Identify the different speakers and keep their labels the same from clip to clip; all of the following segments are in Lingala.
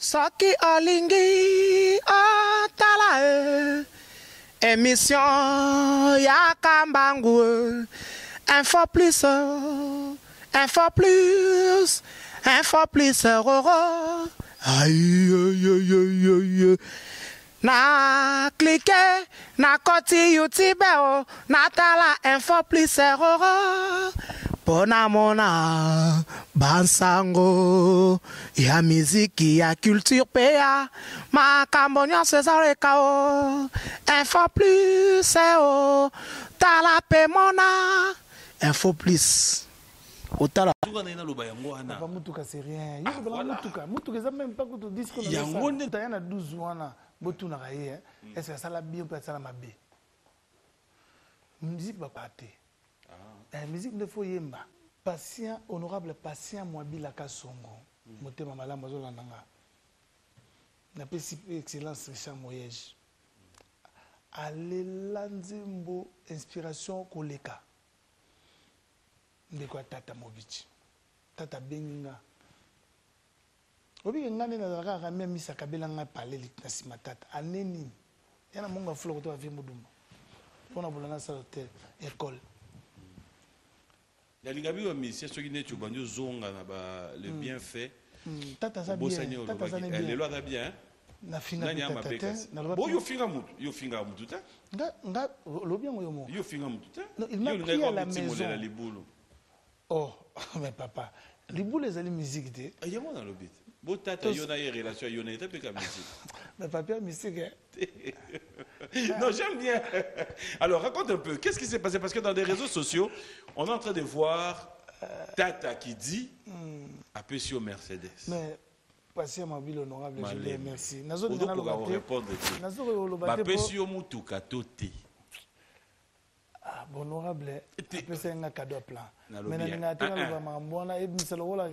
Speaker 1: Saki Olingi Otala émission Yakambangu info plus aïe aïe aïe aïe na cliquer na koti YouTube na tala info plus Pona mona bansango ya miziki ya culture pea makambonyo César kao info plus tala pe mona info plus otala
Speaker 2: papa mutuka c'est rien yo bala mutuka ça même pas que tu dis qu'on a yango nde tayana 12 wana botuna kaye est-ce que ça la bien peut ça la mabe musique ba paté la musique de Foyemba, patient, honorable patient, Mwabila Kasongo, Motema Malam Mazolananga. N'a pas si excellence Richard Moyej. Allez Lanzimbo, inspiration Koleka. Ndeko Tata Movici. Tata Benga. Obi ngane na zaka ramia misa kabela nga paleli na sima tata. Aneni. Yana monga fulo ko to afi mudumba. Pona bolana sa hotel, école.
Speaker 3: Il y a des gens qui ont le bienfait.
Speaker 2: Tata ça bien.
Speaker 3: Les lois da bien.
Speaker 2: Na finga tata.
Speaker 3: Bon, yo finga mutu ta.
Speaker 2: Nga lo bien yo mo.
Speaker 3: Yo finga mutu ta.
Speaker 2: Non, il m'a pris à la maison. Oh, mais papa, les boules les musique de.
Speaker 3: Il y a moi dans le bit. Bon tata yo na relation yo na état musique.
Speaker 2: Mais papa musique.
Speaker 3: Non, j'aime bien. Alors, raconte un peu. Qu'est-ce qui s'est passé? Parce que dans les réseaux sociaux, on est en train de voir Tata qui dit Apesio Mercedes.
Speaker 2: Mais, patient mobile honorable, je vous remercie.
Speaker 3: Nazo répondre. Apesio Mutuka Tote.
Speaker 2: Ah, bon honorable, c'est un cadeau à plan. Mais n'a pas de mamboana et Missalo Wola,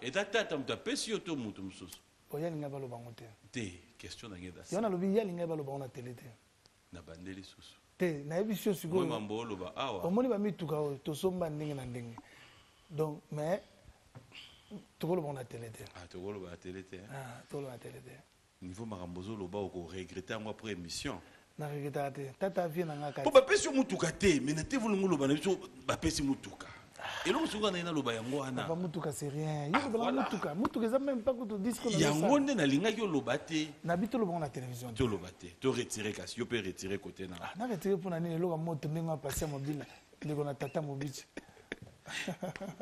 Speaker 3: et Tata, tu as Pesio Tomutum Sus.
Speaker 2: Oyalinga balo bangote.
Speaker 3: Te question na ngeda.
Speaker 2: Yona lobi yalinga balo bangona télé te.
Speaker 3: Na bandeli susu.
Speaker 2: Te na ebisio siko.
Speaker 3: Moi mambolo ba awa.
Speaker 2: Omoni ba mituka to somba ndenge na ndenge. Donc mais tokolo bangona télé te.
Speaker 3: Ah tokolo ba télé te.
Speaker 2: Ah tokolo ba télé te.
Speaker 3: Niveau marambozo loba ko regretter moi après émission.
Speaker 2: Na regretter te. Tata vie na ngaka.
Speaker 3: Po ba pesi mutuka te, mais na te volongo loba na biso ba pesi mutuka. Et l'homme souvent na loba yango wana.
Speaker 2: Papa mutuka c'est rien. Yo bala mutuka ça même pas que tu dis qu'on a.
Speaker 3: Yango nde na linga yo loba te.
Speaker 2: Na bito loba na télévision.
Speaker 3: To loba te. To retirer kasi yo peut retirer côté na.
Speaker 2: Na retirer pour na ni loba moto ndenge passer mobile. Ndeko na tata mobile.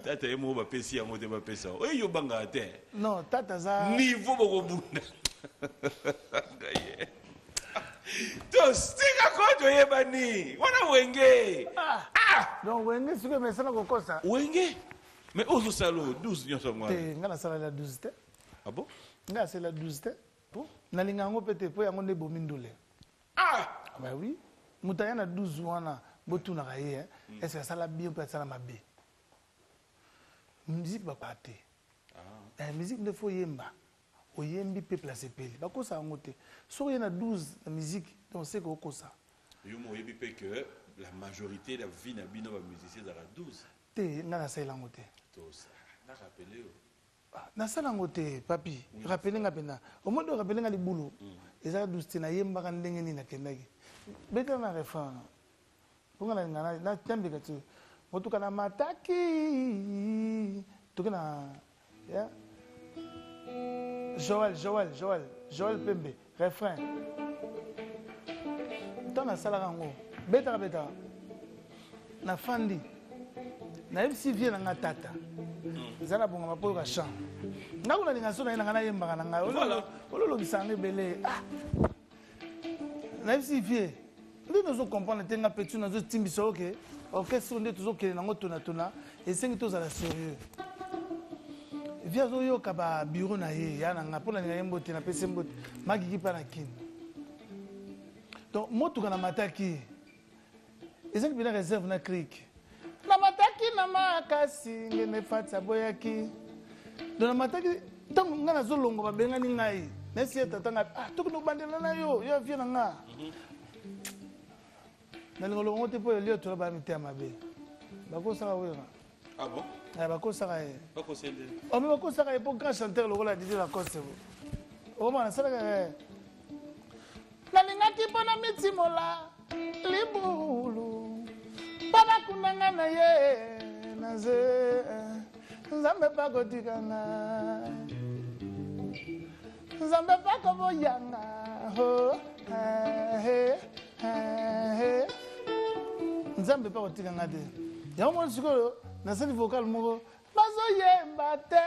Speaker 3: Tata emo ba pesi yango te ba pesa. O yo banga te.
Speaker 2: Non, tata za
Speaker 3: niveau boko bunda. Tostika koto yebani. Wana wenge.
Speaker 2: Donc wenge ce que mais ça na kokosa.
Speaker 3: Wenge. Mais ozo salo 12 nyoso ngwa.
Speaker 2: Te ngana sala la 12 te.
Speaker 3: Ah bon?
Speaker 2: Ngana sala la 12 te. Bon. Na linga ngo pete po yango ne bomindole.
Speaker 3: Ah
Speaker 2: bah oui. Mutaya na 12 wana botuna kaye. Est-ce que ça la bien peut ça la mabe? Musique ba paté. La musique de Foyemba. Oyembi peuple sepeli. Ba ko sa ngote. So yena 12 la musique donc c'est ko kosa.
Speaker 3: Yo mo yebi pe que la majorité de la vie na bino ba musicien dans la 12.
Speaker 2: Te ngana sa ngote.
Speaker 3: To ça. Na rappeler yo.
Speaker 2: Na sala ngote papi. Rappeler nga pena. Au moins de rappeler nga libulu. Eza 12 te na yemba kan ndenge ni na kendaki. Beta na refrain. Ponga na ngana na tembe ka tu. Motuka na mataki. Tukana ya. Joël Pembe, refrain. Dans la salle rango, beta. Na fandi. Na MC vient na tata. Zala bonga mapo ka chant. Na kuna linga sona ina kana yemba kana nga. Ololo bisange belé. Na MC vient. Ndi nous comprendre tenga petu na zo timbiso OK. Orchestre ndi tuzo kele nango tona et sengi tozala sérieux. Via zoyo kaba bureau na ye ya na pona nga yembote na pese mbote magiki pa na kin. Donc motuka na mataki. Ezaki bina réserve na cric. Na mataki na makasi ngene fatsa boyaki. Donc na mataki tango nga na zolongo ba benga ni ngai. Nesi tatanga tokino bandela na yo via na nga. Na ngolo ngote po yo to ba mitema be. Ba ko sa wera.
Speaker 3: Ah bon?
Speaker 2: bakosaka ye
Speaker 3: Pas conseillé.
Speaker 2: ome bakosaka ye mpo grand chanteur lokola Didier Lacoste omona asalaka ye nalingaki mpo na mitimola libulu mpo bakundanga na ye na ze nzambe mpa kotikanga nzambe mpa koboyanga nzambe mpa kotikanga te yango mona sikoyo nasali vocal moko bazoyemba te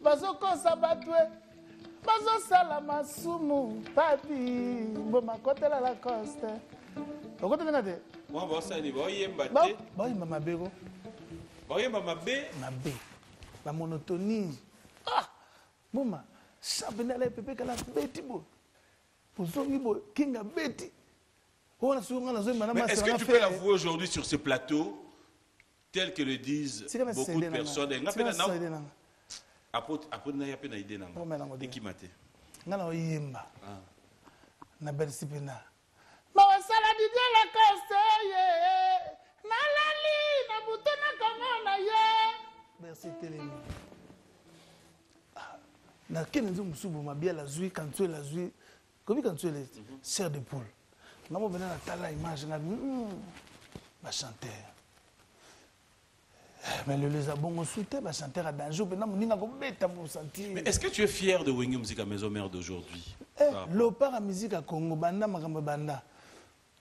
Speaker 2: bazokosa bato bazosala masumu papi mboma kotela Lacoste okotelenga te
Speaker 3: Moi, bosali boyemba te.
Speaker 2: bayemba mabe ko
Speaker 3: Boyemba mabe.
Speaker 2: mabe bamonotonie mboma champena la pepe kala beti bo pozongi bo kinga beti wana songa na zoyemba na
Speaker 3: Mais
Speaker 2: masa
Speaker 3: est-ce que tu peux l'avouer aujourd'hui sur ce plateau, tel que le disent beaucoup de personnes? Après, il y a peine idée.
Speaker 2: nga na oyemba na bersi pena mawasala Didier Lacoste ye nalali na butu na komona ye bersi telemi na kene nzo mosubu mabia la zwi kantsue la zwi komi kantsue le chair de poule nga mo bena na tala image nga ba chanteur mais les abongos soute ba chanteur à danger pena moninga ko beta pour sentir.
Speaker 3: Mais est-ce que tu es fier de Wenge Musique à Maison Mère d'aujourd'hui?
Speaker 2: L'opéra à musique à Congo banda makambo banda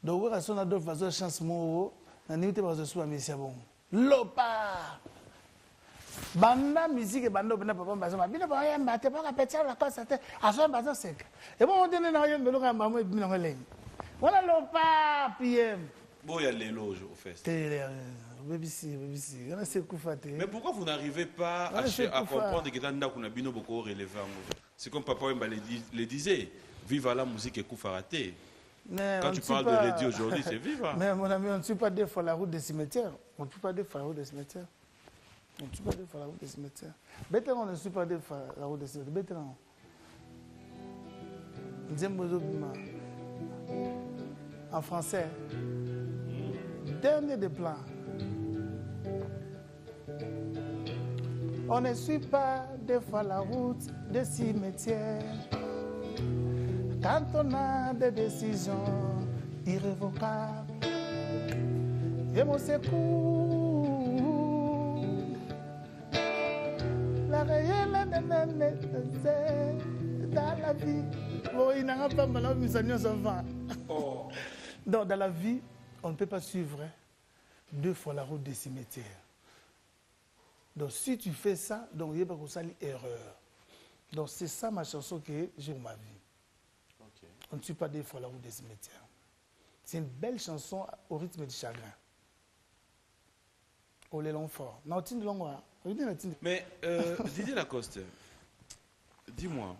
Speaker 2: donc on a son d'autres façons chance mo na nimite ba zo messia bon l'opéra banda musique banda pena papa bazo bina ba yamba te ba petia la cosa te aso bazo seka et bon on tene na yembe lo ka mamo bina ngoleng voilà l'opéra PM
Speaker 3: boya l'éloge au fait.
Speaker 2: Mais
Speaker 3: pourquoi vous n'arrivez pas à comprendre que dans kuna bino beaucoup relevant? C'est comme Papa Wemba le disait, vive la musique et Koufarate. Quand tu parles de Lady aujourd'hui, c'est viva.
Speaker 2: Mais mon ami, on ne suit pas des fois la route des cimetières. On ne suit pas des fois la route des cimetières. On ne suit pas des fois la route des cimetières. Bête, on ne suit pas des fois la route des cimetières. Bête, non. En français, dernier des plans. On ne suit pas des fois la route des cimetières. Quand on a des décisions irrévocables, et mon secours, la réelle dans la vie. Oh, il n'a pas mal à donc, dans la vie, on ne peut pas suivre deux fois la route des cimetières. Donc, si tu fais ça, donc il y a pas une erreur. Donc, c'est ça ma chanson que j'ai dans ma vie. Okay. On ne suit pas deux fois la route des cimetières. C'est une belle chanson au rythme du chagrin. Au l'élan fort.
Speaker 3: Mais Didier Lacoste, dis-moi,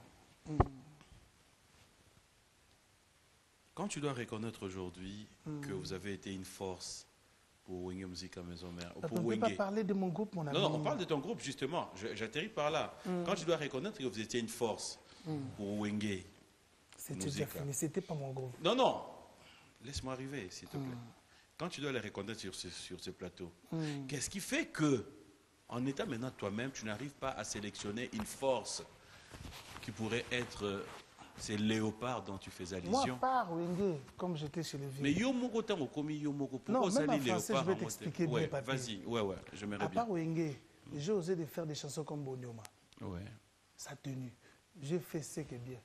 Speaker 3: quand tu dois reconnaître aujourd'hui que vous avez été une force pour Wenge Musique à Maison Mère,
Speaker 2: on ne peut pas parler de mon groupe, mon ami.
Speaker 3: Non, on parle de ton groupe, justement. J'atterris par là. Quand tu dois reconnaître que vous étiez une force pour Wenge
Speaker 2: Musique. Mais ce n'était pas mon groupe.
Speaker 3: Non, non. Laisse-moi arriver, s'il te plaît. Quand tu dois les reconnaître sur ce plateau, qu'est-ce qui fait que, en étant maintenant toi-même, tu n'arrives pas à sélectionner une force qui pourrait être... C'est Léopard dont tu fais allusion.
Speaker 2: Moi, par Wenge, comme j'étais chez les vieux.
Speaker 3: Mais Yomoko, t'as commis Yomoko.
Speaker 2: Non, même en français, je vais t'expliquer bien, papier.
Speaker 3: Vas-y, j'aimerais bien.
Speaker 2: À part Wenge, j'ai osé de faire des chansons comme Bonyoma.
Speaker 3: Ouais.
Speaker 2: Ça a tenu. J'ai fait ce qui est bien.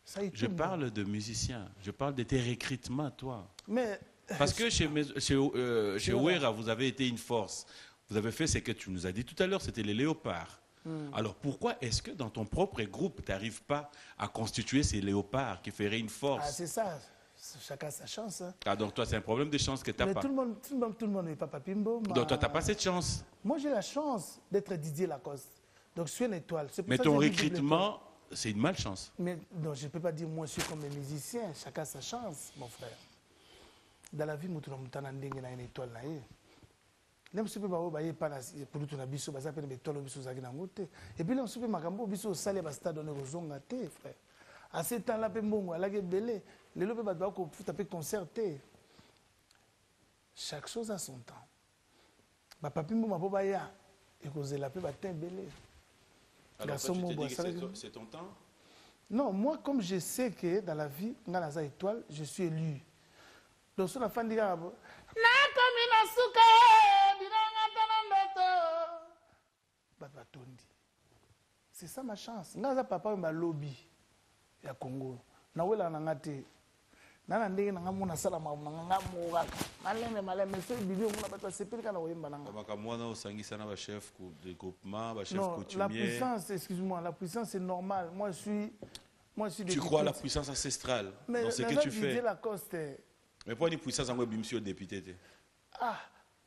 Speaker 2: Ça
Speaker 3: je parle de musiciens. Je parle de tes recrutements, toi.
Speaker 2: Mais...
Speaker 3: Parce que chez Ouera, vous avez été une force. Vous avez fait ce que tu nous as dit tout à l'heure, c'était les léopards. Alors pourquoi est-ce que dans ton propre groupe, tu n'arrives pas à constituer ces léopards qui feraient une force?
Speaker 2: Ah, c'est ça. Chacun sa chance. Hein.
Speaker 3: Ah, donc toi, c'est un problème de chance que tu n'as pas.
Speaker 2: Tout le monde n'est pas Papimbo.
Speaker 3: Donc toi, tu n'as pas cette chance.
Speaker 2: Moi, j'ai la chance d'être Didier Lacoste. Donc je suis une étoile.
Speaker 3: Mais ton recrutement, c'est une malchance.
Speaker 2: Mais non, je ne peux pas dire moi, je suis comme un musicien. Chacun sa chance, mon frère. Dans la vie, je suis une étoile. Et puis, là, on se fait makambo, biso sale ba stade on rozonga te, frère. À ce temps-là, pe mbongo ala ke belé, les lope ba ko futa pe concerté. Chaque chose a son temps. Ba papi mboma po ba ya, Et cause la paix, bah t'es belé.
Speaker 3: Alors toi, tu te dis que c'est ton temps?
Speaker 2: Non, moi, comme je sais que dans la vie, dans la étoile, je suis élu. Donc, sur la fin du gars, c'est ça ma chance. Ngaza papa m'a lobby ya Congo. Na wela na ngate. Na ndenge na ngamona sala manga ngamuka. Maleme so bibi ngona batwa sepelika na oyemba nanga.
Speaker 3: Baka mwana osangisa na ba chef de groupement, ba chef coutumier.
Speaker 2: La puissance, excuse-moi, la puissance c'est normal. Moi je suis
Speaker 3: Tu crois à la puissance ancestrale dans ce que tu fais? Mais pourquoi une puissance en bimsio député?
Speaker 2: Ah,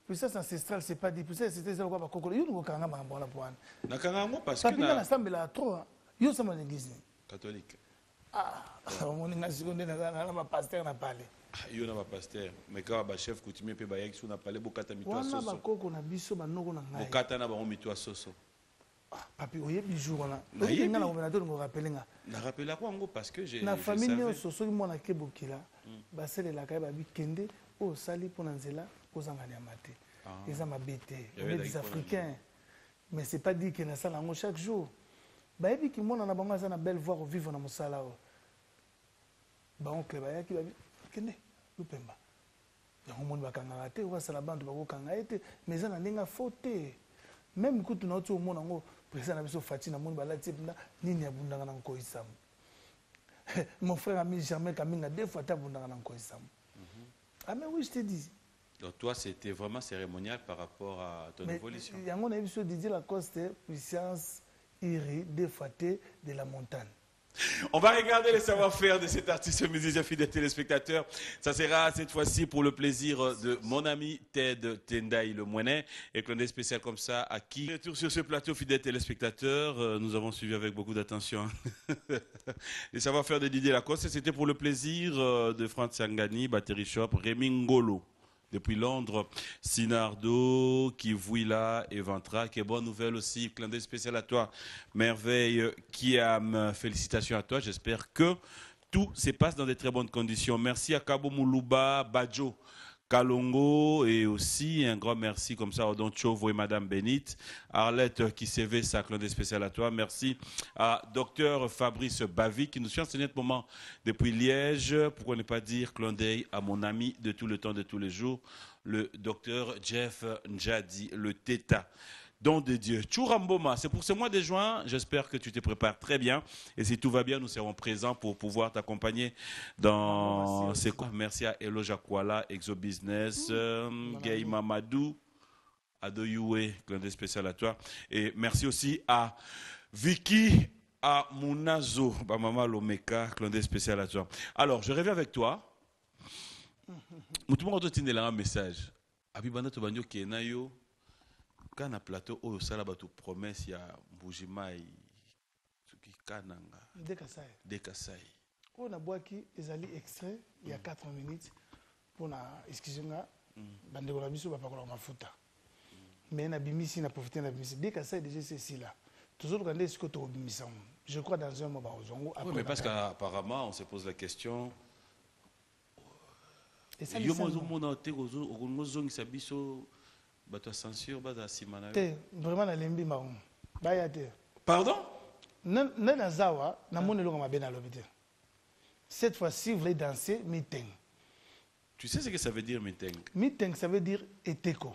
Speaker 2: puissance ancestrale, c'est pas dit. Puissance ancestrale, c'est quoi? Parce que yo ngokanga mangbola poane.
Speaker 3: Nakanga parce que
Speaker 2: na sambela trop. Yo sama l'église
Speaker 3: catholique.
Speaker 2: Ah, on est nationalité na ma pasteur na parlé.
Speaker 3: Yo na ba pasteur, mais quand ba chef coutumier pe ba yaki so na parlé bokata mitwa soso.
Speaker 2: Wana ba koko na biso ba noko na ngai.
Speaker 3: Bokata na ba mitwa soso.
Speaker 2: Papi oyebi jour là. Oyebi nga na gouverneur ngo rappelinga.
Speaker 3: Na rappela quoi ngo parce que j'ai
Speaker 2: na famille yo soso mona ke bokila. Ba sele la kai ba bikende o sali pona nzela kozanga ya mate. Eza mabete. On est des Africains. Mais c'est pas dit que na sala ngo chaque jour. Ba yebi ki mona na bango za na belle voir vivre na mosala o. Ba oncle ba yaki ba kende lupemba. Ya ngo moni bakanga te wa sala bantu ba ko kanga ete mais za na ndinga faute. Même quand tu as au monde en président na biso Fatina moni balati na nini ya bundanga na nkoisam. Mon frère ami Germain Kaminga deux fois ta bundanga na nkoisam. Ah mais oui, je te dis.
Speaker 3: Donc toi c'était vraiment cérémonial par rapport à ton évolution.
Speaker 2: Yango na biso Didier Lacoste puissance iri deux fois de la montagne.
Speaker 3: On va regarder le savoir-faire de cet artiste musicien fidèle téléspectateur. Ça sera cette fois-ci pour le plaisir de mon ami Ted Tendai le Mouenet. Et qu'on est spécial comme ça à qui? Retour sur ce plateau fidèle téléspectateur. Nous avons suivi avec beaucoup d'attention le savoir-faire de Didier Lacoste. C'était pour le plaisir de Franz Sangani, Battery Shop, Rémi Ngolo. Depuis Londres, Sinardo, Kivuila et Ventra. Quelle bonne nouvelle aussi. Clin d'œil spécial à toi. Merveille, Kiam. Félicitations à toi. J'espère que tout se passe dans de très bonnes conditions. Merci à Kabo Moulouba, Badjo, Kalongo et aussi un grand merci comme ça à Odon Chovo et Madame Benite. Arlette qui s'éveille, ça, clin d'œil spécial à toi. Merci à Docteur Fabrice Bavi qui nous suit en ce moment depuis Liège. Pourquoi ne pas dire clin d'œil à mon ami de tout le temps, de tous les jours, le Docteur Jeff Njadi, le Teta. Don de Dieu. Chouramboma, c'est pour ce mois de juin. J'espère que tu te prépares très bien. Et si tout va bien, nous serons présents pour pouvoir t'accompagner dans ces cours. Merci à Elo Jakwala, Exo Business, Gay Mamadou, Adoyoué, clin d'œil spécial à toi. Et merci aussi à Vicky, à Mounazo, Bamama Lomeka, clin d'œil spécial à toi. Alors, je reviens avec toi. Tout le monde a un message. Abibana Tobanyo Kenayo. Quand on a plateau, au salaba tu promesse ya Mbujimai, Tsuki Kananga, Dekasai.
Speaker 2: On a bois qui est allé extrait il y a 4 minutes pour na excusez-moi, bande de la biso va pas qu'on ma fouta. Mais na bimisi na profité na bimisi. Dekasai déjà c'est ici là. Toujours quand est-ce que tu as je crois dans un moment au Zongo.
Speaker 3: Oui, mais parce qu'apparemment on se pose la question.
Speaker 2: Et ça vraiment na lembi marron.
Speaker 3: Pardon?
Speaker 2: Cette fois-ci, vous voulez danser meeting.
Speaker 3: Tu sais ce que ça veut dire meeting?
Speaker 2: Meeting, ça veut dire eteko.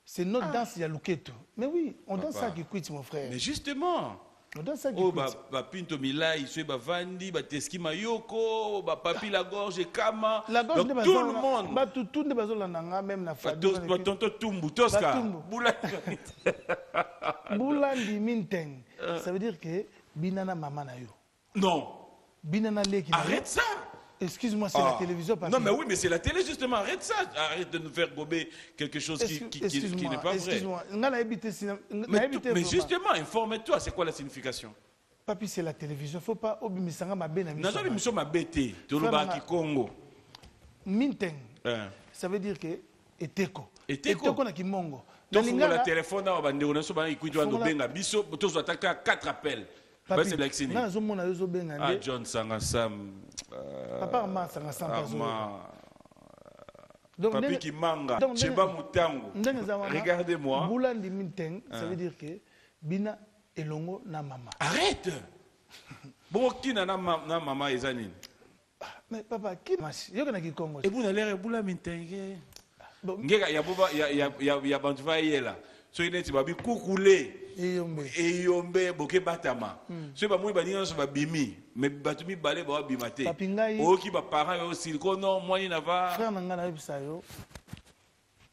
Speaker 2: C'est notre danse yaluketo. Mais oui, on danse ça qui quitte mon frère.
Speaker 3: Mais justement.
Speaker 2: On danse ça qui
Speaker 3: quitte. Oh, Pinto Mila, il ba Vandi, Teski Mayoko, Papi la gorge et Kama.
Speaker 2: La gorge
Speaker 3: de tout le monde.
Speaker 2: Tout le monde, même la
Speaker 3: famille. Tonto Tumbu, Tosca.
Speaker 2: Boulandi Minteng. Ça veut dire que Binana Mama na yo.
Speaker 3: Non.
Speaker 2: Binana Leki.
Speaker 3: Arrête ça.
Speaker 2: Excuse-moi, c'est la télévision.
Speaker 3: Non, mais oui, mais c'est la télé, justement. Arrête ça. Arrête de nous faire gober quelque chose qui n'est pas vrai.
Speaker 2: Excuse-moi.
Speaker 3: Mais justement, informe-toi. C'est quoi la signification?
Speaker 2: Papi, c'est la télévision. Il ne faut pas oublier que ma bête.
Speaker 3: Non, nous sommes à BT. Tolobaki Congo.
Speaker 2: Minteng. Ça veut dire que eteko.
Speaker 3: Eteko
Speaker 2: na kimongo.
Speaker 3: Donc, la téléphone, on va dire que on va 4 appels. John Sangasam.
Speaker 2: Papa Arma Sangasam.
Speaker 3: Papi qui manga, Cheba Mutango. Regardez-moi.
Speaker 2: Boulandi Minteng, ça veut dire que Bina Elongo na maman.
Speaker 3: Arrête. Bon, qui n'a maman et Zanine?
Speaker 2: Mais papa, qui marche? Il y a qui Congo.
Speaker 3: Et vous n'allez pas Boula Minteng. Il y a Bantuva là. So il est babi koukoulé. Et yombe boke batama. So ba mouy bani on va bimi. Mais batumi balé ba bimate. O qui ba parents aussi non moi il n'a pas.
Speaker 2: Frère nanga na bisa yo.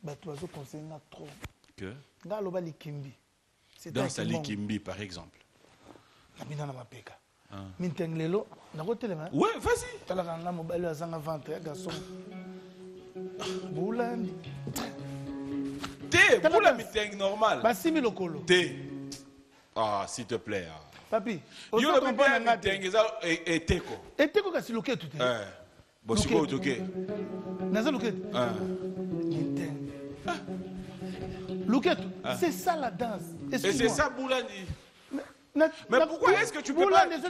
Speaker 2: Batu bazo conseiller na trop.
Speaker 3: Que?
Speaker 2: Nga loba likimbi.
Speaker 3: Dans sa likimbi par exemple.
Speaker 2: Na bina na mapeka. Minteng lelo na ko telema.
Speaker 3: Ouais, vas-y.
Speaker 2: Tala nga mobile azanga ventre garçon. Boulandi.
Speaker 3: T'es pour la meeting normal.
Speaker 2: Bah 6 000 okolo.
Speaker 3: T'es. Ah, s'il te plaît.
Speaker 2: Papi.
Speaker 3: Yo le bien meeting et teko.
Speaker 2: Et teko kasi loke tout.
Speaker 3: Bon c'est quoi ok.
Speaker 2: Naza loke. Meeting. Loke. C'est ça la danse.
Speaker 3: Et c'est ça Boulandi.
Speaker 2: Mais
Speaker 3: pourquoi est-ce que tu peux pas...
Speaker 2: Est-ce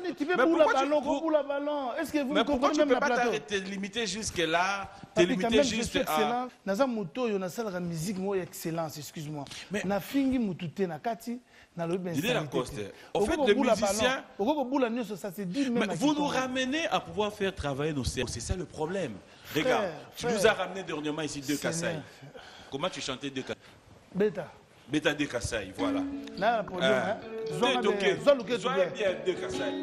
Speaker 2: que vous
Speaker 3: mais pourquoi tu ne peux pas
Speaker 2: t'arrêter
Speaker 3: te limiter jusque-là, te limiter juste à...
Speaker 2: Naza moto yo na sala musique mo excellence, excuse-moi. Mais na fingi mutute na kati na lobe
Speaker 3: il est la coste. En fait le musicien vous nous ramenez à pouvoir faire travailler nos cerveaux, c'est ça le problème. Regarde, tu nous as ramené dernièrement ici deux Kassai. Comment tu chantais deux Kassai?
Speaker 2: Beta.
Speaker 3: Beta de Kassai, voilà.
Speaker 2: Là, pour dire,
Speaker 3: Sois bien de Kassai.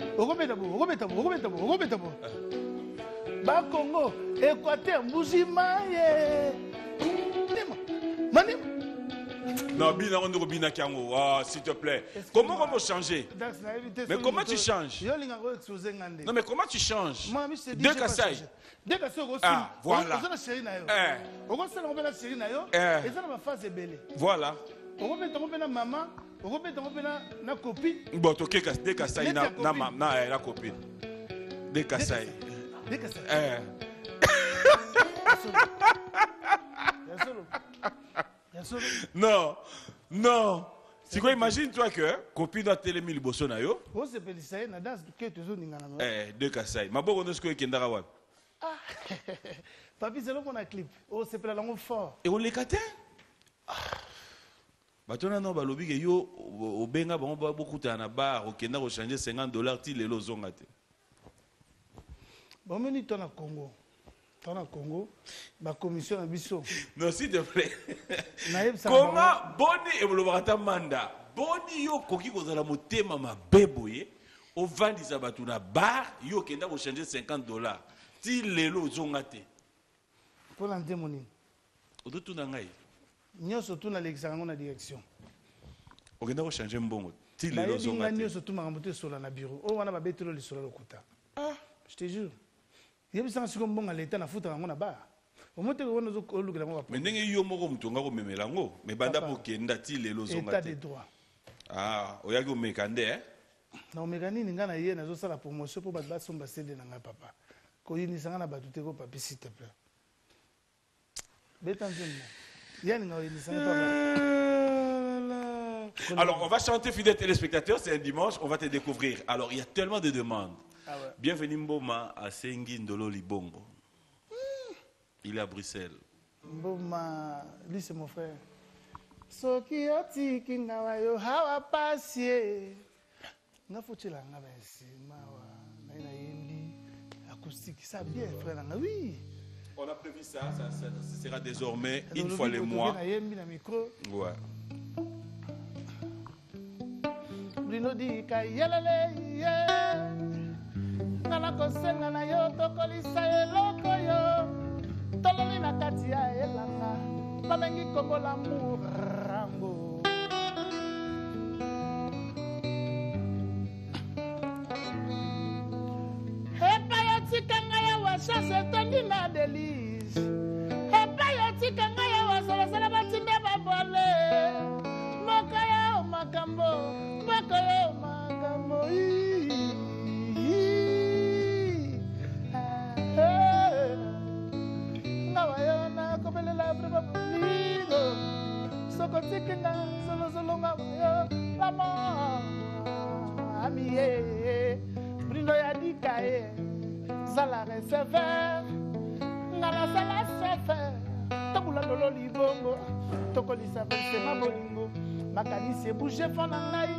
Speaker 2: Ba Congo, Équateur, Mbujimaye. Manim.
Speaker 3: Non, Bina, on est Bina Kango. Ah, s'il te plaît. Comment on va changer? Mais comment tu changes? Non, mais comment tu changes? De Kassai. Ah, voilà. Voilà.
Speaker 2: Maman, na copine.
Speaker 3: Bon, tu as des Kassai na copine. Des Kassai.
Speaker 2: Des Kassai.
Speaker 3: Non, non. C'est quoi, imagine-toi que copine a télémi le bosso na yo.
Speaker 2: Oh, c'est Pélissaï, na danse que tu as dit.
Speaker 3: De Kassai. Ma bonne on est ce que Kendara wa.
Speaker 2: Ah, papi, c'est là qu'on a clip. Oh, c'est pas la langue fort.
Speaker 3: Et on les caté? Batona non balobi que yo au benga bon beaucoup na bar au Kenya changer $50 ti lelo zongate.
Speaker 2: Bon meni ton na Congo. Ton na Congo, ba commission na biso.
Speaker 3: Non s'il te plaît. Comment boni e bolobata manda. Boni yo koki kozala motema mabeboye au vandisa batu na bar yo kenda ko changer $50 ti lelo zongate.
Speaker 2: Pour l'antémonie.
Speaker 3: Odotu na ngai.
Speaker 2: Nous sommes tous dans l'examen de direction.
Speaker 3: On va changer un bon.
Speaker 2: Nous sommes tous dans le bureau. On va mettre le sur le côté. Je te jure. Il y a des gens qui sont bons à l'état na foutre en bas. Au moins, on nous a lu que
Speaker 3: mais n'ayez yo moko mutonga ko memelango. Mais banda po kenda ti lelo zonga.
Speaker 2: État de droit.
Speaker 3: Ah, oyaki omekande
Speaker 2: Na omekani ninga na ye na zo sala promotion pour batba somba cede na nga papa. Ko yini sanga na batute ko papi s'il te plaît. Betanzemo.
Speaker 3: Alors, on va chanter, fidèles téléspectateurs, c'est un dimanche, on va te découvrir. Alors, il y a tellement de demandes.
Speaker 2: Ah ouais.
Speaker 3: Bienvenue Mboma à Sengi Ndolo Libongo. Il est à Bruxelles.
Speaker 2: Mboma, lui c'est mon frère. Soki oti kingawa yo hawa pasie. Nga fotila nga bensi mawa na ina yembi acoustique ça bien frère nga oui.
Speaker 3: On a prévu ça sera désormais une fois les mois. Ouais.
Speaker 2: Bruno di kayelele ye. Nana kosenga na yo tokolisa eloko yo. Tololi na kati ya elanga. Bamengi kombo l'amour rango. Chasse tandi na délice. Et pas yoti kanga ya wasala sala batimbe babole. Makaya o makambo, makaya o makambo. Ngawa yo na kopele la breba puligo. Soko tikinga solo solo ngawa yo lama. Amiye, brindo ya dikaye. Sala receveur, nala sala chauffeur, lolo libongo tokolisa basema bolingo makanisi ebouge fo na ngai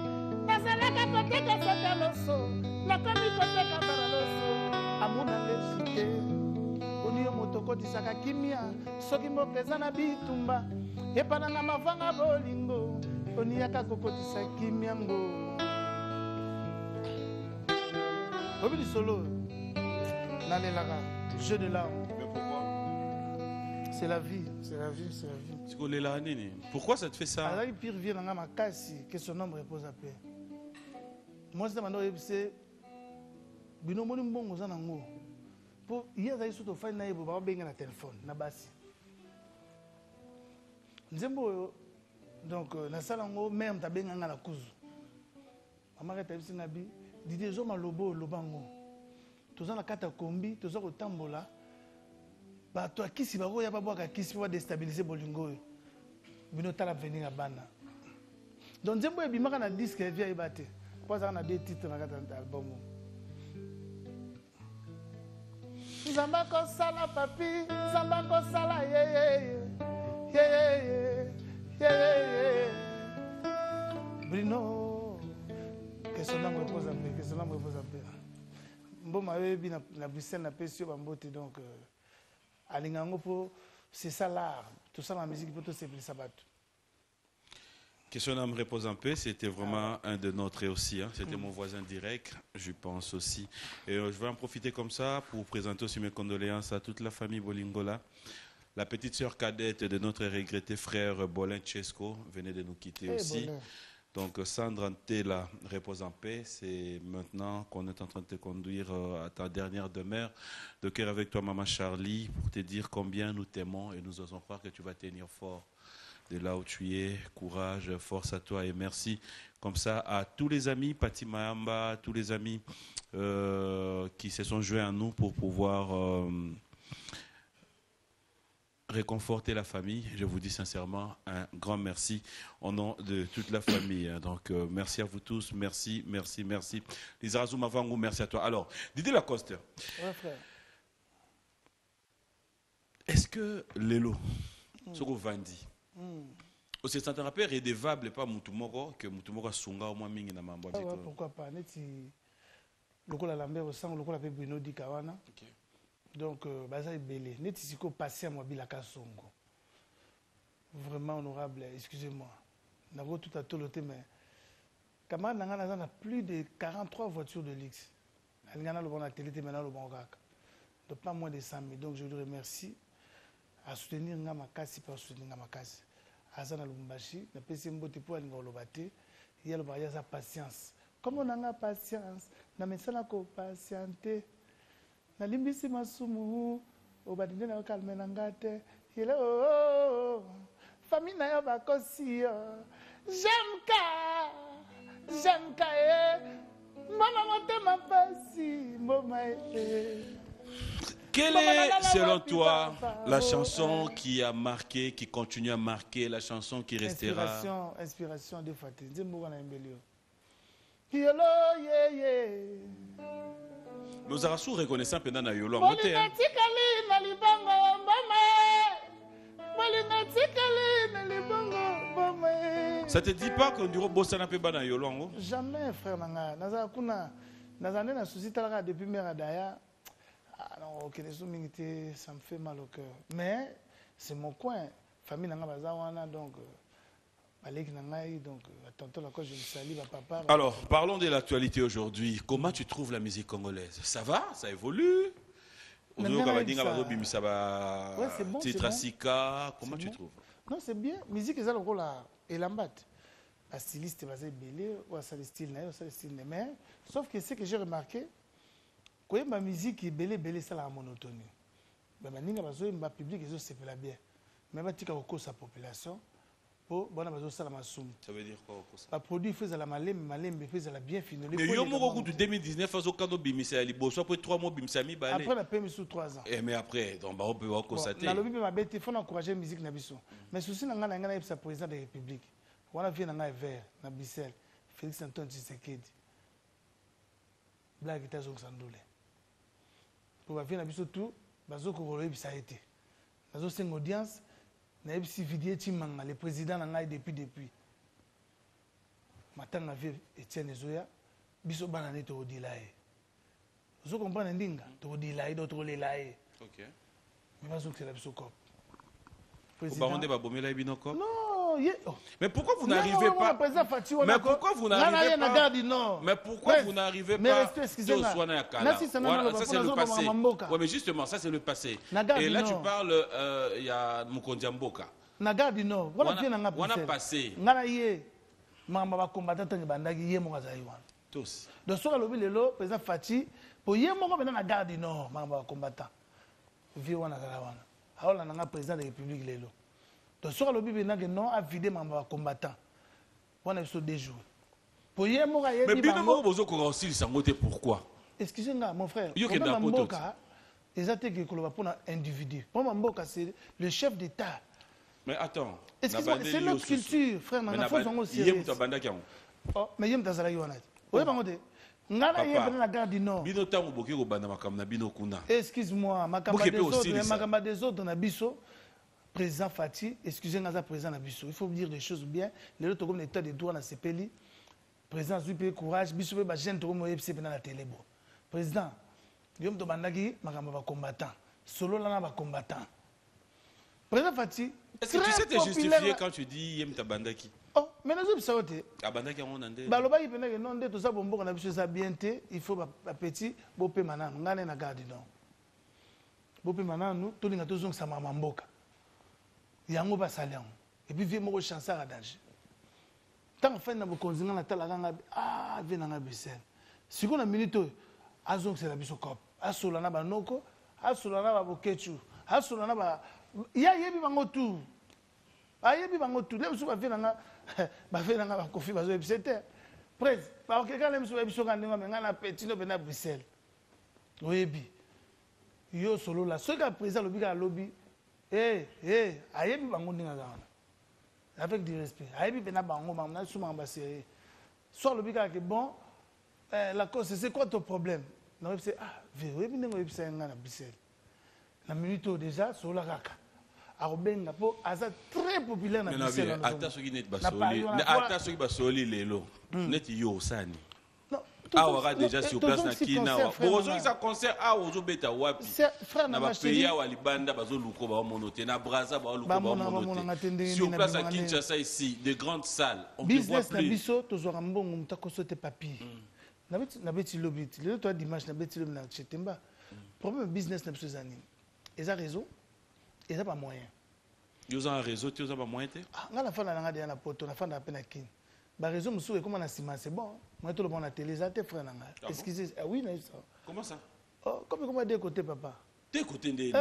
Speaker 2: nazalaka koteka saka loso nakomi koteka bara loso amuna lejite oni yo moto kotisaka kimia soki mboka eza na bitumba epananga mavanga bolingo oni yaka kokotisa kimia ngo obi solo nalelaka jeu de larmes. C'est la vie, c'est la vie, c'est la vie.
Speaker 3: Pourquoi ça te fait ça?
Speaker 2: Alors, il pire vient dans ma casse, que son homme repose à paix. Moi, c'est maintenant, c'est. Bino moni mbongo za nango. Pour hier, ça y est surtout fait na yebo ba benga na téléphone, na basi. Nzembo donc na sala ngo même ta benga na kuzu. Mama ka tabisi na bi, Didier zo malobo lobango. Toza na kata kombi, toza ko tambola. Bah toi qui si bako ya ba boka qui si va déstabiliser bolingo. Bino tala venir à bana. Donc Nzembo e bimaka na disque via ibate. Pour ça on a deux titres na kata album. Zamba ko sala papi, zamba ko sala Bruno, que son nom repose en paix, que son nom repose en paix. Bon, ma vie na Bruxelles na pesio bambote donc alingango po c'est ça l'art, tout ça la musique pour tout c'est plus sabat.
Speaker 3: Que son âme repose en paix, c'était vraiment un de nos traits aussi. Hein. C'était mon voisin direct, je pense aussi. Et je vais en profiter comme ça pour présenter aussi mes condoléances à toute la famille Bolingola. La petite sœur cadette de notre regretté frère Bolin Chesco venait de nous quitter aussi. Bolin. Donc Sandra Ntela repose en paix. C'est maintenant qu'on est en train de te conduire à ta dernière demeure. De cœur avec toi, maman Charlie, pour te dire combien nous t'aimons et nous osons croire que tu vas tenir fort de là où tu es. Courage, force à toi et merci. Comme ça, à tous les amis, Pati Mahamba, tous les amis qui se sont joints à nous pour pouvoir réconforter la famille. Je vous dis sincèrement un grand merci au nom de toute la famille. Donc, merci à vous tous. Merci, merci, merci. Lisa Mavango, merci à toi. Alors, Didier Lacoste.
Speaker 2: Ouais, frère.
Speaker 3: Est-ce que Lelo, ce que Vandi, c'est un rappel redevable pas Moutoumoro, que Moutoumoro a sunga au moins mingi na mambo.
Speaker 2: Pourquoi pas? Neti, le coup la Lambert au sang, le coup la Bruno di Kawana. Donc, Baza est belé. Netisiko passé à moi bilaka songo. Vraiment honorable, excusez-moi. N'a pas tout à tout le thème. Camarade Nangana a plus de 43 voitures de luxe. Nangana le bon atelier, maintenant le bon rack. Donc, pas moins de 100 000. Donc, je le remercie à soutenir Ngamakasi pour soutenir Ngamakasi. Azana Lumbashi, na pesi mbote pour aller au Lobate. Il y a le mariage à patience. Comme on a patience, na mesana ko patienter. Na limbisi masumu obadinde na kalme na ngate ile famille na yo bakosi j'aime ka mama motema pasi mboma
Speaker 3: Quelle est, selon toi, la chanson qui a marqué, qui continue à marquer, la chanson qui restera?
Speaker 2: Inspiration de Fatih. Nzembo na embelio. Yolo
Speaker 3: Nous avons reconnaissant pendant na yolo. Ça te dit pas qu'on dirait bossa na pe bana yolo?
Speaker 2: Jamais, frère Nanga. Naza kuna nazane na souci talaka depuis mère Daya. Ah non, ok, ça me fait mal au cœur. Mais c'est mon coin. Famille Nanga Bazawana, donc.
Speaker 3: Alors, parlons de l'actualité aujourd'hui. Comment tu trouves la musique congolaise? Ça va? Ça évolue?
Speaker 2: Ouais, c'est bon.
Speaker 3: Comment tu trouves?
Speaker 2: Non, c'est bien. La musique, c'est le rôle et l'ambatte. La styliste, c'est belé, ou ça le style, ça le style. Mais, sauf que ce que j'ai remarqué, quand ma musique est belé, ça la monotonie. Mais ma public, c'est bien. Mais ma sa population.
Speaker 3: Ça veut dire quoi?
Speaker 2: La produit fait la malem fait la bien fini.
Speaker 3: Mais il y a beaucoup de 2019 au cas bimisa ali bosso après 3 mois bimisa mi balé.
Speaker 2: Après la paix sous 3 ans.
Speaker 3: Et mais après donc on peut constater.
Speaker 2: La lobby ma bête faut encourager musique na biso. Mais souci na ngana sa président de la République. On a vu na vert na Bissel Félix Antoine Tshisekedi. Blague tazo sandole. Pour va venir na biso tout bazo ko rolo bisa été. Bazo sing audience naebisi Didier Tshimanga le président na ngai depuis matanga vie Etienne Ezoya biso bana ne to dilaye vous comprenez ndinga to dilaye d'autres les laye
Speaker 3: OK
Speaker 2: mais pas que c'est la biso cop
Speaker 3: président
Speaker 2: non
Speaker 3: mais pourquoi vous n'arrivez pas mais pourquoi vous n'arrivez pas mais pourquoi vous n'arrivez pas ça c'est le passé ouais mais justement ça c'est le passé et là tu parles il y a Mukonzi Mboka
Speaker 2: na garde non voilà bien nga
Speaker 3: on a passé
Speaker 2: ngana ye mama ba combattant tangi bandaki ye mo azali wana
Speaker 3: tous
Speaker 2: donc soka lobi lelo président Fati pour ye moko bena na garde non mama ba combattant vie wana zala wana aola nga président de la République lelo donc soka lobi bena que non a vidé mama ba combattant wana biso deux jours pour ye moko ye
Speaker 3: mais bino moko bozo ko aussi sangote pourquoi
Speaker 2: excusez-moi mon frère
Speaker 3: yo ke na
Speaker 2: Mboka ezate ke koloba pour un individu pour Mboka c'est le chef d'état.
Speaker 3: Mais attends,
Speaker 2: c'est notre culture, frère. Mais il y a des gens excuse-moi, des autres président Fati, excusez-moi, président Nabiso. Il faut dire des choses bien. Les autres comme l'état de droit dans ces pays, président Zupi courage, Biso be jeune to mo yebse na télé bo. Président, yom to bandaki makamba ba combattant. Solo là ba combattant. Président Fati,
Speaker 3: est-ce que tu sais te justifier quand tu dis Yem Tabandaki?
Speaker 2: Oh, mais nous sommes sautés.
Speaker 3: Abandaki on ande.
Speaker 2: Baloba il penait que non de tout ça bon on a vu ça bien il faut pas petit bopé manan ngane na garde non. Bopé manan nous tout l'inga tous ça mama mboka. Yango ba salian. Et puis vie mo chance à danger. Tant fin na bokonzinga na tala nga vie na Bruxelles. Si qu'on a minute azong c'est la biso cop. Asola na ba noko, asola na ba bokechu, asola na ba ya yebi bango tout. Ayebi bango tout. Les sous ba venanga ba kofi ba zo ebisete. Presse. Ba quelqu'un les sous ebiso kandinga menga na petit no bena Bruxelles. Oyebi. Yo solo la. Ce que président lobby lobby. Ayebi bango ndinga zana. Avec du respect. Ayebi bena bango na sous mamba sérieux. Soit lobby que bon la cause c'est quoi ton problème? Non c'est oyebi ndinga ebisa nga na Bruxelles. La minute déjà sur la raka. Arobenga po asa très populaire na Bruxelles.
Speaker 3: Ata soki net basoli. Ata soki basoli lelo. Net yo sani.
Speaker 2: Non.
Speaker 3: Aura déjà sur place na kina. Bozo ça concert ozo beta wapi. Na ba pays wa libanda bazo luko ba monote na Brazza ba luko ba monote. Sur place à Kinshasa ici des grandes salles. On ne voit plus.
Speaker 2: Business na biso tozora mbongo mutako sote papier. Na beti lobit. Le toi dimanche na beti lobit na Chetemba. Problème business na biso zani. Ils ont réseau, ils n'ont pas moyen.
Speaker 3: Ils ont un réseau, ils n'ont pas moyen.
Speaker 2: Ah, on a fait la langue de la poto, on a fait la peine à qui. Bah réseau, monsieur, comment on a ciment, c'est bon. Moi, tout le monde a télé, ça t'es frère nanga. Excusez, oui, non ça.
Speaker 3: Comment ça?
Speaker 2: Oh, comment des côtés, papa?
Speaker 3: Des côtés des.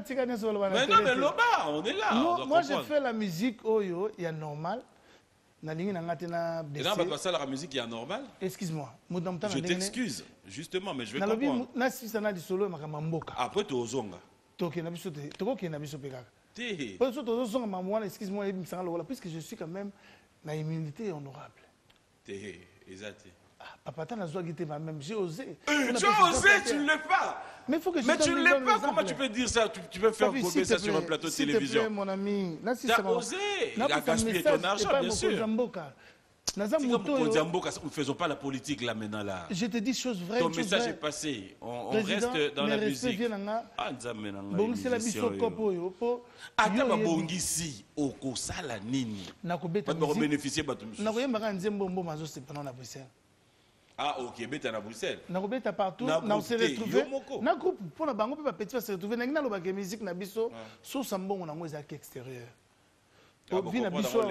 Speaker 2: Tu connais sur le
Speaker 3: mais non, mais là-bas, on est là.
Speaker 2: Non, moi, j'ai fait la musique, oh yo, il y a normal. Na ligne na tena
Speaker 3: et là, parce que la musique est normal.
Speaker 2: Excuse-moi.
Speaker 3: Je t'excuse, justement, mais je vais comprendre.
Speaker 2: Na si ça na di solo makamba mboka.
Speaker 3: Après tu ozonga.
Speaker 2: Toke na biso te, toko na biso pekaka. Parce que tozo zonga mamwana, excuse-moi, et bisanga lola puisque je suis quand même na immunité honorable.
Speaker 3: Exact.
Speaker 2: Papa t'as zwa gité même, j'ai osé.
Speaker 3: Tu as osé, tu ne l'es pas.
Speaker 2: Mais faut que
Speaker 3: mais tu ne l'es pas, comment tu peux dire ça? Tu peux faire gober ça sur un plateau de télévision.
Speaker 2: Mon ami,
Speaker 3: tu as osé. Il a gaspillé ton argent, bien sûr. Nous ne faisons pas la politique là maintenant. Là.
Speaker 2: Je te dis chose vraie.
Speaker 3: Ton message est passé. On reste dans la musique.
Speaker 2: Bon, c'est la biso kopo.
Speaker 3: Ata babongisi okosala nini? Pas de bénéficier de
Speaker 2: musique. Na koyemba nzembo mbo mazo se pendant na Bruxelles.
Speaker 3: Ah ok, beta na Bruxelles.
Speaker 2: Na kobeta partout, na se retrouver. Na groupe pour na bango pe petit va se retrouver na loba ke musique na biso so sambongo na ngo ezaki extérieur. Vina biso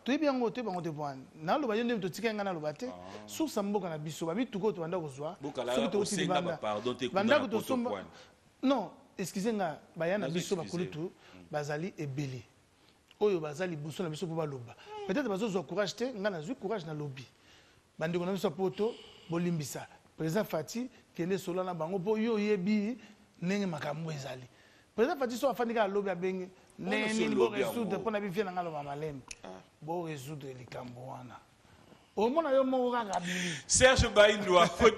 Speaker 2: to bien ngote bango te bwana. Na loba yende to tika ngana loba te. So samboka na biso ba bituko to banda kozwa.
Speaker 3: So to aussi banda. Pardon te
Speaker 2: banda ko to somba. Non, excusez-moi, bayana biso bakulutu bazali ebeli. Oyo bazali buso na biso po baloba. Peut-être bazo zo courage te, ngana zu courage na lobby. Bandi ko na biso poto bolimbisa. Président Fati kende solo na bango po yo yebi nenge makambo ezali. Président Fati so afandika lobby abengi neni bo résoudre pour na bifia na ngalo mamalem. Bo résoudre likambo wana. Au moins, il y a un
Speaker 3: Serge Baïndoua, faut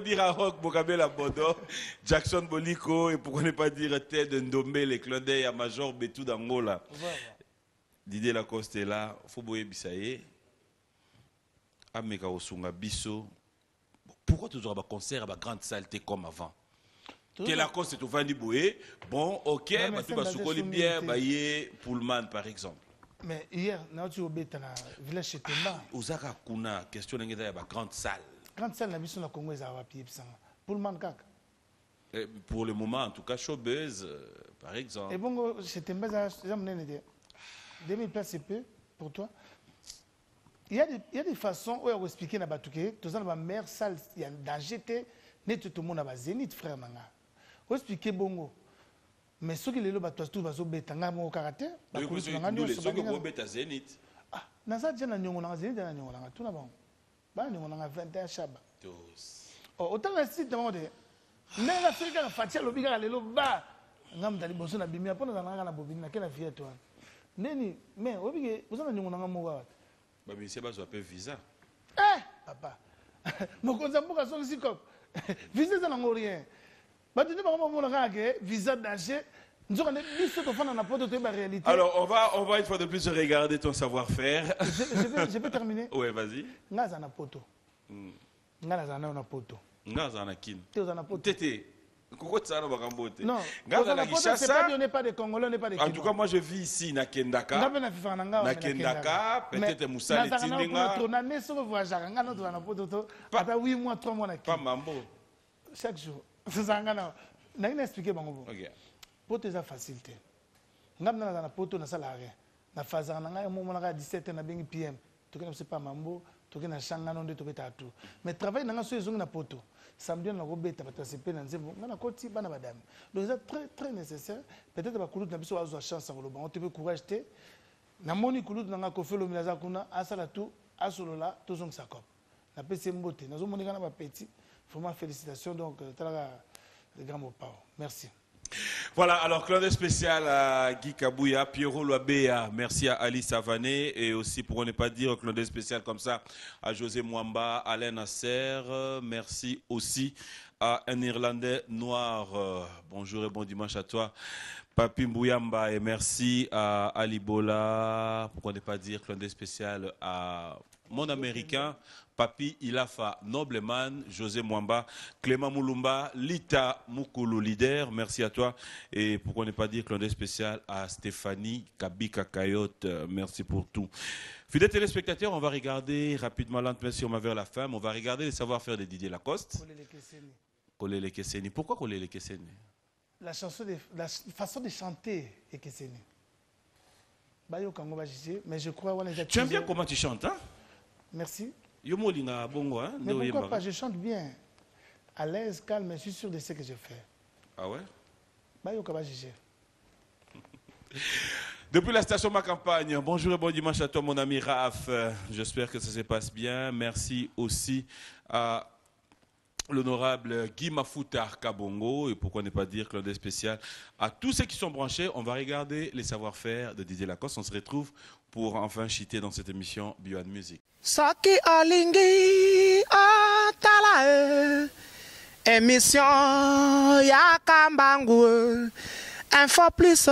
Speaker 3: dire à Rock Bokabé la Bodo, Jackson Boliko, et pourquoi ne pas dire Ted Ndombe, les clins d'œil à Major Betou d'Angola. Didier Lacoste est là, Foboye Bissaye, Ameka Osunga Bisso. Pourquoi toujours un concert à la grande saleté comme avant? Que Lacoste est au Vandi Boué, bon, ok, tu vas soukoler bien, Baye, Pullman par exemple.
Speaker 2: Mais hier, tu as été dans le village de Temba.
Speaker 3: Ozaka Kuna, question de la grande salle.
Speaker 2: Grande salle, la mission de la Congo est à pied. Pullman, kak.
Speaker 3: Pour le moment, en tout cas, Showbuzz, par exemple.
Speaker 2: Et bon, chez Temba, j'ai amené 2000 places, c'est peu pour toi. Il y a des façons où on va expliquer dans Batouké, tout ça dans la meilleure salle, il y a un danger, tout le monde a Zénith, frère Manga. On va expliquer bongo. Mais ceux qui le battent, tout va se battre, on a un caractère.
Speaker 3: Ceux qui vont battre à Zénith.
Speaker 2: Ah, dans ça, j'ai un Zénith, tout d'abord. On a 21 Chaba. Autant que si tu as dit, mais la fille qui a fait le bigard, elle est là-bas. On a dit, bon, on a bimé, après on a la bobine, on a quelle fille toi. Neni, mais vous avez un amour.
Speaker 3: Mais c'est pas un visa.
Speaker 2: Eh, papa. Mon conseil pour que ça comme visa, ça n'a rien. Mais tu ne peux pas visa danger.
Speaker 3: Alors, on va une fois de plus regarder ton savoir-faire.
Speaker 2: Je peux terminer?
Speaker 3: Oui, vas-y.
Speaker 2: Ngazana poto. Ngazana poto.
Speaker 3: Ngazana kin.
Speaker 2: Tété.
Speaker 3: Pourquoi tu as un bagambote?
Speaker 2: Non. C'est pas on n'est pas des Congolais, on n'est pas des
Speaker 3: En tout cas, moi je vis ici, na Kendaka. Na Kendaka, peut-être Moussa Letindenga. Pas Mambo.
Speaker 2: Chaque jour. C'est ça, on a expliqué. Pour tes facilité. On a un poteau dans salarié. Na phase on a un moment à 17h na bengi PM. Tu connais pas Mambo, tu connais Changano de tout tout. Mais travail dans ce zone na poteau. Samedi on a robé ta participer dans ce on a côté bana madame. Donc c'est très très nécessaire. Peut-être ba kulut na biso azo chance en loba. On te peut courage te. Na moni kulut na ko felo milaza kuna asala tout asolola to zong sakop. Na pese mbote. Na zo moni kana ba petit. Vraiment félicitations donc le grand mot. Merci.
Speaker 3: Voilà, alors clin spécial à Guy Kabouya, Pierrot Loabea, merci à Ali Savané et aussi pour ne pas dire clin spécial comme ça à José Mwamba, Alain Nasser, merci aussi à un Irlandais noir, bonjour et bon dimanche à toi, Papi Mbouyamba et merci à Ali Bola, pourquoi ne pas dire clin spécial à mon Américain, Papi Ilafa, Nobleman, José Mwamba, Clément Moulumba, Lita Mukulu, leader, merci à toi. Et pourquoi ne pas dire clin d'œil spécial à Stéphanie Kabika Kayote, merci pour tout. Fidèles téléspectateurs, on va regarder rapidement, lentement si on va vers la fin, on va regarder les savoir-faire de Didier Lacoste. Kolele Kesseni. Pourquoi Kolele Kesseni?
Speaker 2: La façon de chanter est Kesseni. Mais je crois...
Speaker 3: Tu aimes bien comment tu chantes, hein?
Speaker 2: Merci.
Speaker 3: Mais
Speaker 2: pourquoi pas? Je chante bien, à l'aise, calme, je suis sûr de ce que je fais.
Speaker 3: Ah ouais?
Speaker 4: Depuis la station Ma Campagne, bonjour et bon dimanche à toi mon ami Raph. J'espère que ça se passe bien. Merci aussi à l'honorable Guy Mafuta Kabongo, et pourquoi ne pas dire clin d'œil spécial à tous ceux qui sont branchés. On va regarder les savoir-faire de Didier Lacoste. On se retrouve pour enfin chiter dans cette émission Bio and Music.
Speaker 1: Saki Olingi Otala émission Yakambangu info plus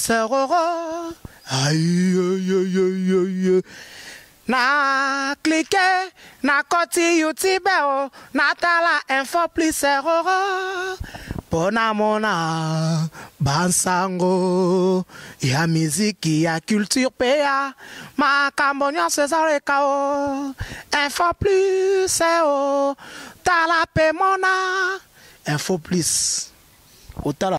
Speaker 1: roro aïe aïe aïe aïe na cliquer na koti YouTube na tala info plus roro pona mona bansango ya miziki ya culture pea makambo nyonso ezaleka o info plus o tala pe mona info plus otala